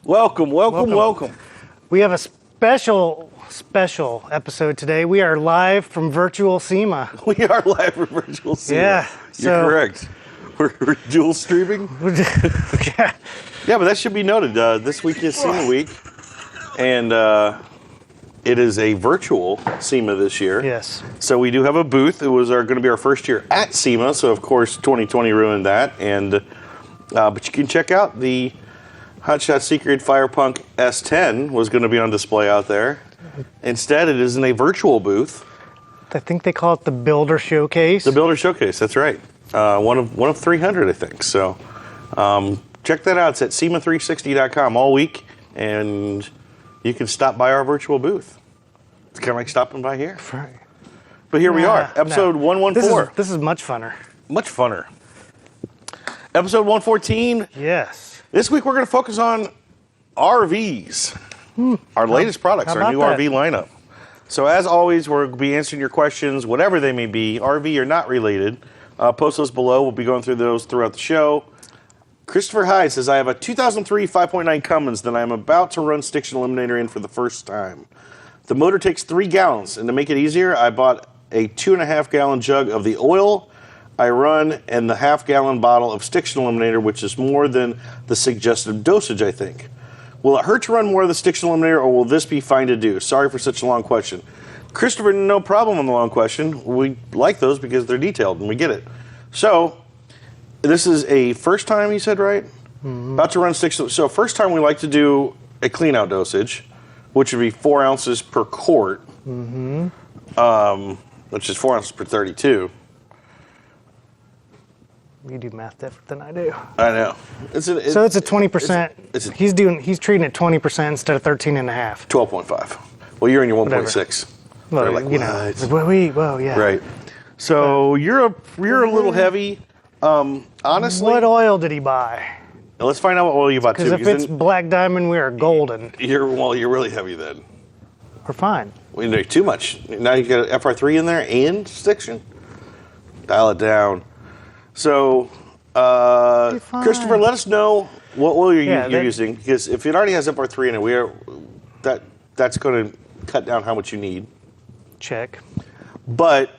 Welcome. We have a special episode today. We are live from virtual SEMA. We are live from virtual SEMA. Yeah. You're correct. We're dual streaming. Yeah. Yeah, but that should be noted. This week is SEMA week, and it is a virtual SEMA this year. Yes. So we do have a booth. It was going to be our first year at SEMA, so of course 2020 ruined that. And but you can check out the Hotshot Secret Firepunk S10 was going to be on display out there. Instead, it is in a virtual booth. I think they call it the Builder Showcase. The Builder Showcase, that's right. One of 300, I think. So check that out. It's at SEMA360.com all week, and you can stop by our virtual booth. It's kind of like stopping by here. Right. But here we are, episode 114. This is much funner. Much funner. Episode 114. Yes. This week we're going to focus on RVs. Our latest products, our new RV lineup. So as always, we'll be answering your questions, whatever they may be, RV or not related. Post those below. We'll be going through those throughout the show. Christopher Hyde says, I have a 2003 5.9 Cummins that I'm about to run Stiction Eliminator in for the first time. The motor takes 3 gallons, and to make it easier, I bought a 2.5 gallon jug of the oil I run and the half-gallon bottle of Stiction Eliminator, which is more than the suggested dosage, I think. Will it hurt to run more of the Stiction Eliminator, or will this be fine to do? Sorry for such a long question. Christopher, no problem on the long question. We like those because they're detailed, and we get it. So, this is a first time, you said, right? Mm-hmm. About to run Stiction. So, first time we like to do a clean-out dosage, which would be 4 ounces per quart, which is 4 ounces per 32. You do math different than I do. I know. So it's a 20%. He's treating it 20% instead of 13.5. 12.5. Well, you're in your 1.6. Well, like, you know. Well, yeah. Right. So you're a little heavy. Honestly. What oil did he buy? Now let's find out what oil you bought too. Because if it's black diamond, we are golden. You're really heavy then. We're fine. We didn't do too much. Now you got FR3 in there and Stiction. Dial it down. So, Christopher, let us know what oil you're using, because if it already has FR3 in it, that's going to cut down how much you need. Check. But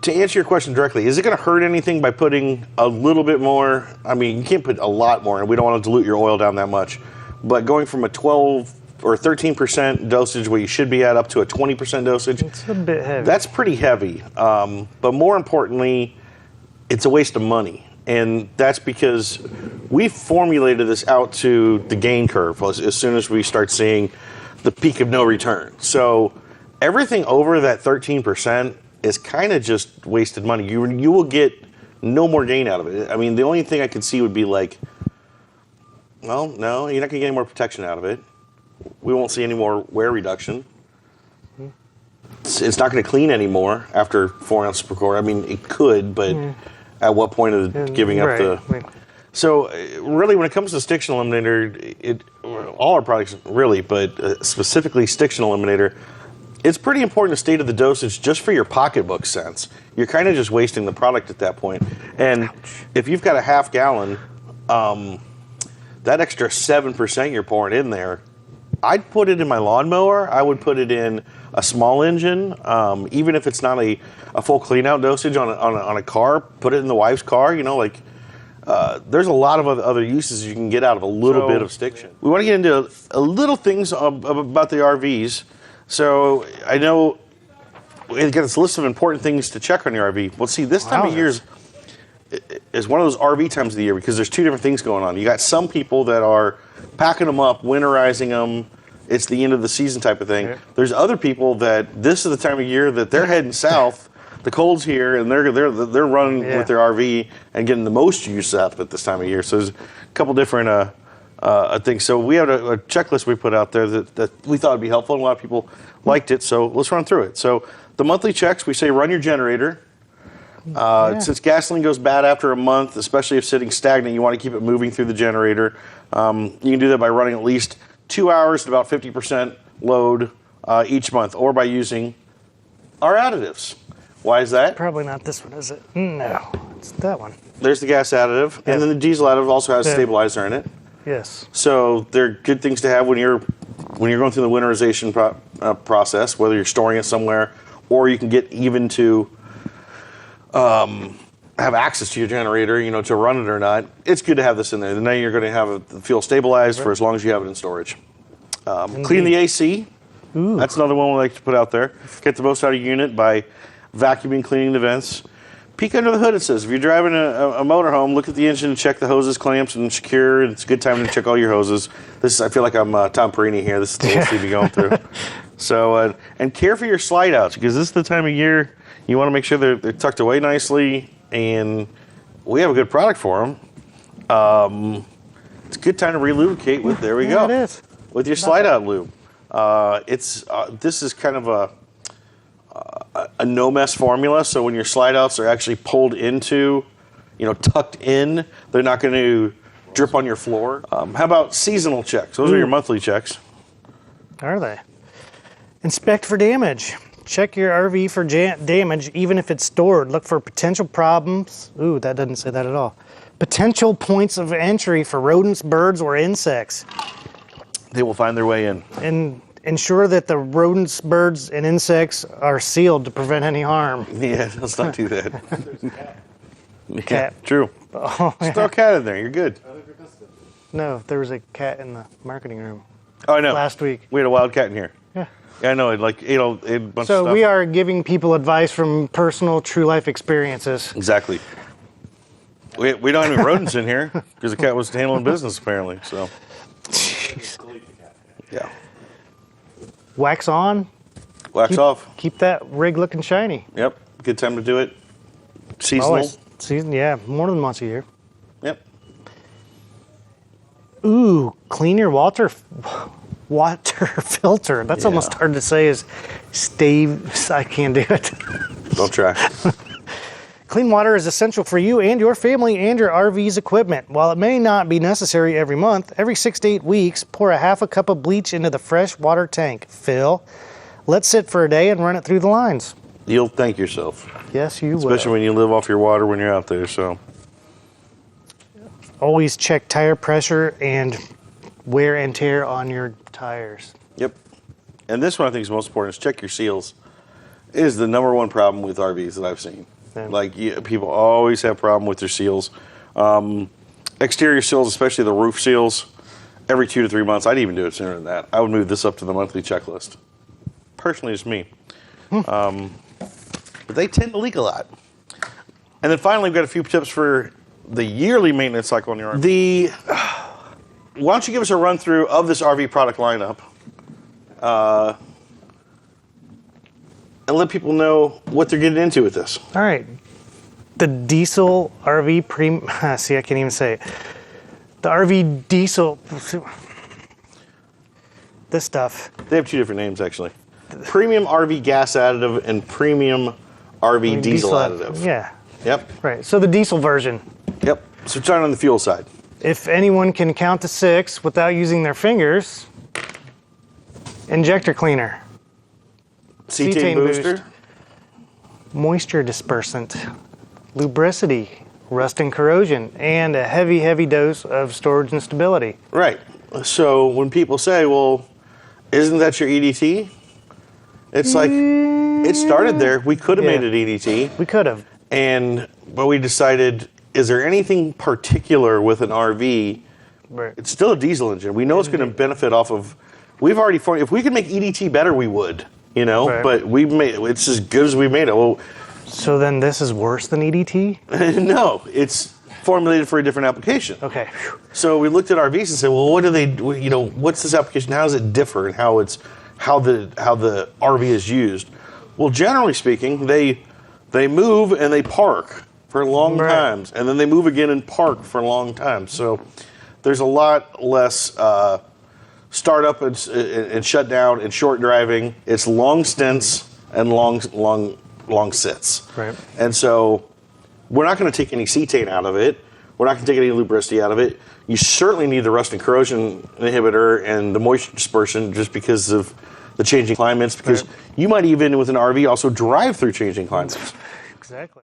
to answer your question directly, is it going to hurt anything by putting a little bit more? I mean, you can't put a lot more, and we don't want to dilute your oil down that much. But going from a 12 or 13% dosage, where you should be at, up to a 20% dosage, it's a bit heavy. That's pretty heavy. But more importantly, it's a waste of money. And that's because we formulated this out to the gain curve as soon as we start seeing the peak of no return. So everything over that 13% is kind of just wasted money. You will get no more gain out of it. I mean, the only thing I could see would be like, well, no, you're not going to get any more protection out of it. We won't see any more wear reduction. It's not going to clean anymore after 4 ounces per quart. I mean, it could, but at what point of giving up the... So, really, when it comes to Stiction Eliminator, all our products really, but specifically Stiction Eliminator, it's pretty important to state of the dosage just for your pocketbook sense. You're kind of just wasting the product at that point. And if you've got a half gallon, that extra 7% you're pouring in there, I'd put it in my lawnmower. I would put it in a small engine, even if it's not a full clean-out dosage on a car. Put it in the wife's car. You know, like there's a lot of other uses you can get out of a little bit of Stiction. We want to get into a little things about the RVs. So I know we got this list of important things to check on your RV. Well, see, this time of year is one of those RV times of the year because there's two different things going on. You got some people that are packing them up, winterizing them. It's the end of the season type of thing. Yeah. There's other people that this is the time of year that they're heading south. The cold's here, and they're running with their RV and getting the most use out of it this time of year. So there's a couple different things. So we have a checklist we put out there that we thought would be helpful, and a lot of people liked it. So let's run through it. So the monthly checks, we say run your generator. Since gasoline goes bad after a month, especially if sitting stagnant, you want to keep it moving through the generator. You can do that by running at least 2 hours at about 50% load each month, or by using our additives. Why is that? Probably not this one, is it? No, it's that one. There's the gas additive, and then the diesel additive also has stabilizer in it. Yes. So they're good things to have when you're going through the winterization process, whether you're storing it somewhere or you can get even to have access to your generator, to run it or not. It's good to have this in there. Now you're going to have the fuel stabilized for as long as you have it in storage. Clean the AC. Ooh. That's another one we like to put out there. Get the most out of your unit by vacuuming, cleaning the vents. Peek under the hood, it says. If you're driving a motorhome, look at the engine and check the hoses, clamps, and secure. It's a good time to check all your hoses. I feel like I'm Tom Perini here. This is the we'll be going through. So, and care for your slide outs, because this is the time of year you want to make sure they're tucked away nicely, and we have a good product for them. It's a good time to re-lubricate with, there we go. It is. With your slide out lube. This is kind of a no mess formula. So when your slide outs are actually pulled into, tucked in, they're not going to drip on your floor. How about seasonal checks? Those are your monthly checks. Are they? Inspect for damage. Check your RV for damage, even if it's stored. Look for potential problems. Ooh, that doesn't say that at all. Potential points of entry for rodents, birds, or insects. They will find their way in. And ensure that the rodents, birds, and insects are sealed to prevent any harm. Yeah, let's not do that. There's a cat. Cat. Yeah, true. Oh, Just throw a cat in there. You're good. no, there was a cat in the marketing room Oh, I know. last week. We had a wild cat in here. Yeah. Yeah, I know. It ate a bunch of So stuff. we are giving people advice from personal, true life experiences. Exactly. We don't have any rodents in here because the cat was handling business apparently. So. Yeah. Wax on. Wax off. Keep that rig looking shiny. Yep. Good time to do it. Seasonal. Always. Yeah, more than once a year. Yep. Ooh, clean your water filter. That's almost hard to say. I can't do it. Don't try. Clean water is essential for you and your family and your RV's equipment. While it may not be necessary every month, every 6 to 8 weeks, pour a half a cup of bleach into the fresh water tank. Fill, let sit for a day, and run it through the lines. You'll thank yourself. Yes, you will. Especially when you live off your water when you're out there. So. Always check tire pressure and wear and tear on your tires. Yep. And this one I think is most important is check your seals. It is the number one problem with RVs that I've seen. Yeah. People always have problem with their seals. Exterior seals, especially the roof seals, every 2 to 3 months. I'd even do it sooner than that. I would move this up to the monthly checklist. Personally, it's me. But they tend to leak a lot. And then finally, we've got a few tips for the yearly maintenance cycle on your RV. Why don't you give us a run through of this RV product lineup? And let people know what they're getting into with this. All right. The diesel RV see, I can't even say it. The RV diesel. This stuff. They have 2 different names, actually. Premium RV gas additive and premium RV diesel additive. Yeah. Yep. Right. So the diesel version. Yep. So starting on the fuel side. If anyone can count to 6 without using their fingers, injector cleaner. Cetane booster. boost, moisture dispersant, lubricity, rust and corrosion, and a heavy, heavy dose of storage and stability. Right. So when people say, well, isn't that your EDT? It's like, it started there. We could have made it EDT. We could have. But we decided, is there anything particular with an RV? Right. It's still a diesel engine. We know it's going to benefit off of, if we could make EDT better, we would. Right. But it's as good as we made it. Well, so then this is worse than EDT? no, it's formulated for a different application. Okay. So we looked at RVs and said, well, what's this application? How does it differ, and how the RV is used? Well, generally speaking, they move and they park for long times, and then they move again and park for long times. So there's a lot less start up and shut down and short driving. It's long stints and long sits. Right. And so we're not going to take any cetane out of it. We're not going to take any lubricity out of it. You certainly need the rust and corrosion inhibitor and the moisture dispersion just because of the changing climates, because you might even with an RV also drive through changing climates. Exactly.